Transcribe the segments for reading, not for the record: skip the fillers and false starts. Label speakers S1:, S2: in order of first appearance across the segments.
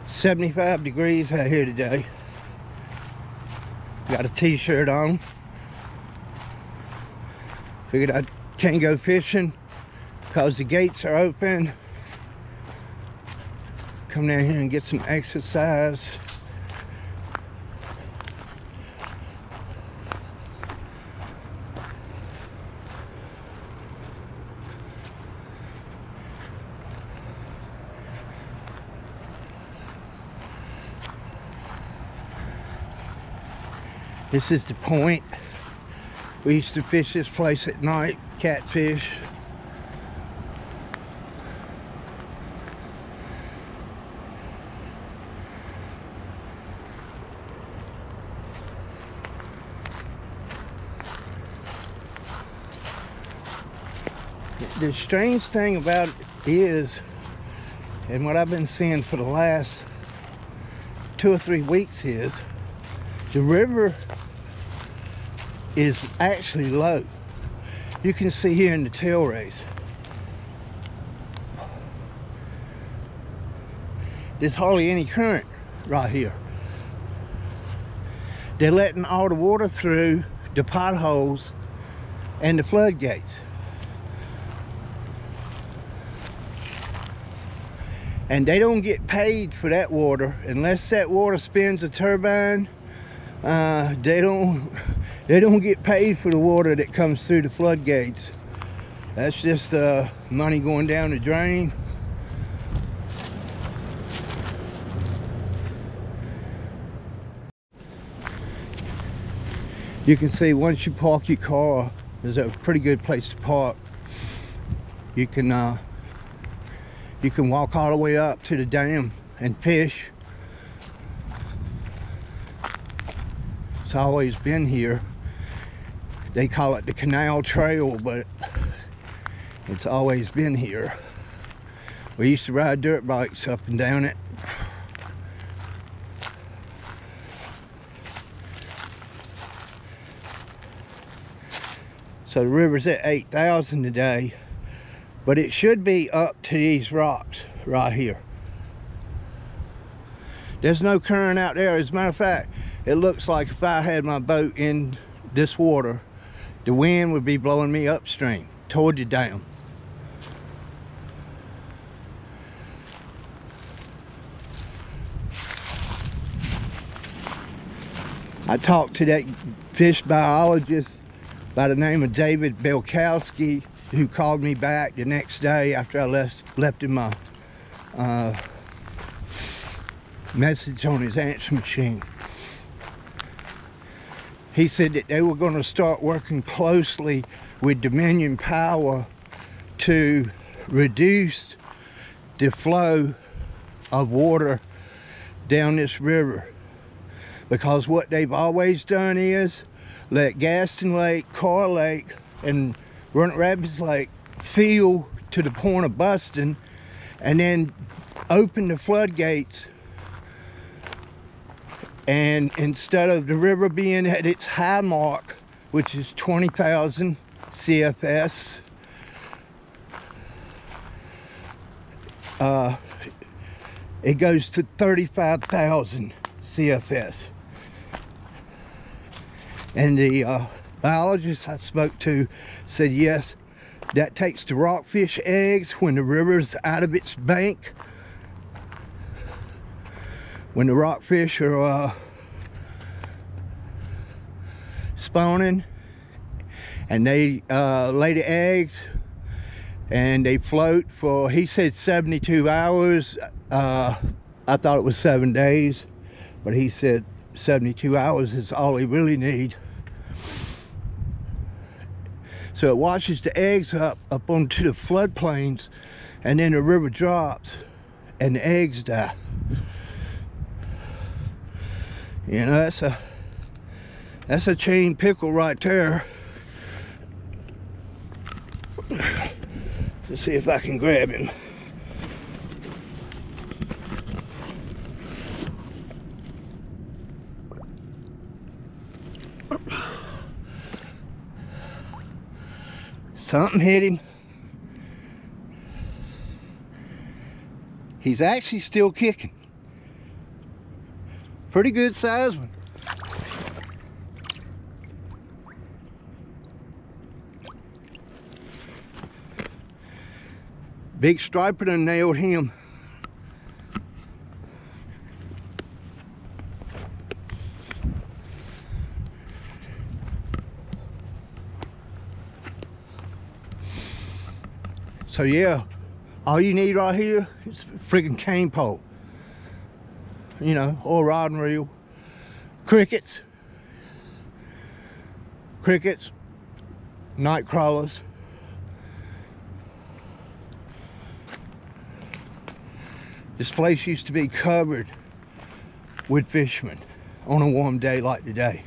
S1: 75 degrees out here today. Got a t-shirt on. Figured I can't go fishing because the gates are open. Come down here and get some exercise. This is the point. We used to fish this place at night, catfish. The strange thing about it is, and what I've been seeing for the last 2 or 3 weeks is, the river is actually low. You can see here in the Tailrace. There's hardly any current right here. They're letting all the water through the potholes and the floodgates. And they don't get paid for that water unless that water spins a turbine. They don't get paid for the water that comes through the floodgates. That's just money going down the drain. You can see once you park your car, there's a pretty good place to park. You can walk all the way up to the dam and fish. It's always been here. They call it the Canal Trail, but it's always been here. We used to ride dirt bikes up and down it. So the river's at 8,000 today, but it should be up to these rocks right here. There's no current out there. As a matter of fact, it looks like if I had my boat in this water, the wind would be blowing me upstream toward the dam. I talked to that fish biologist by the name of David Belkowski, who called me back the next day after I left him my message on his answer machine. He said that they were going to start working closely with Dominion Power to reduce the flow of water down this river. Because what they've always done is let Gaston Lake, Carr Lake, and Roanoke Rapids Lake fill to the point of busting, and then open the floodgates. And instead of the river being at its high mark, which is 20,000 CFS, it goes to 35,000 CFS. And the biologist I spoke to said, yes, that takes the rockfish eggs when the river's out of its bank. When the rockfish are spawning, and they lay the eggs, and they float for, he said 72 hours. I thought it was 7 days, but he said 72 hours is all they really need. So it washes the eggs up onto the floodplains, and then the river drops and the eggs die. You know, that's a chain pickle right there. Let's see if I can grab him. Something hit him. He's actually still kicking. Pretty good size one. Big striper done nailed him. So yeah, all you need right here is a friggin' cane pole. You know, or rod and reel. Crickets, night crawlers. This place used to be covered with fishermen on a warm day like today.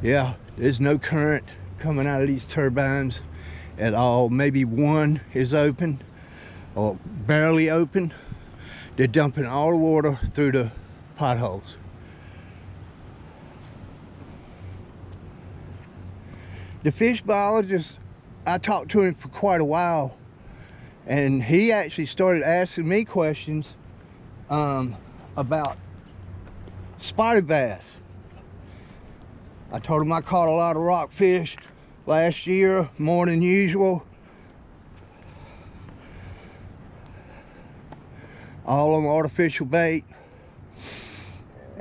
S1: Yeah, there's no current coming out of these turbines at all. Maybe one is open or barely open. They're dumping all the water through the potholes. The fish biologist, I talked to him for quite a while, and he actually started asking me questions about spotted bass. I told him I caught a lot of rockfish last year, more than usual. All on artificial bait.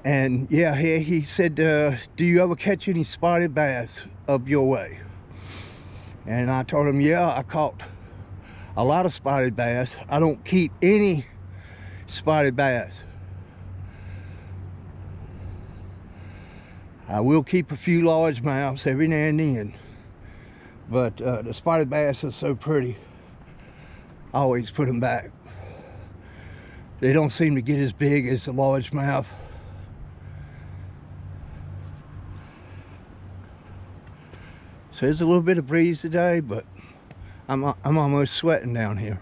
S1: And yeah, he said, do you ever catch any spotted bass up your way? And I told him, yeah, I caught a lot of spotted bass. I don't keep any spotted bass. I will keep a few largemouths every now and then, but the spotted bass are so pretty, I always put them back. They don't seem to get as big as the largemouth. So there's a little bit of breeze today, but I'm almost sweating down here.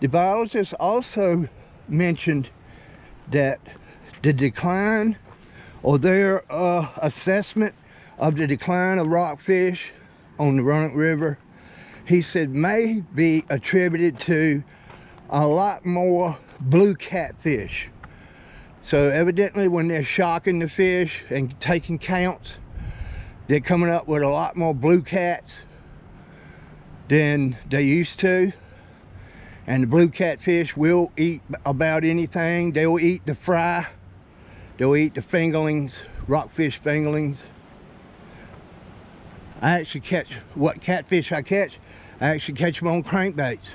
S1: The biologist also mentioned that the decline, or their assessment of the decline of rockfish on the Roanoke River, he said may be attributed to a lot more blue catfish. So evidently when they're shocking the fish and taking counts, they're coming up with a lot more blue cats than they used to. And the blue catfish will eat about anything. They'll eat the fry. They'll eat the fingerlings, rockfish fingerlings. I actually catch, what catfish I catch, I actually catch them on crankbaits.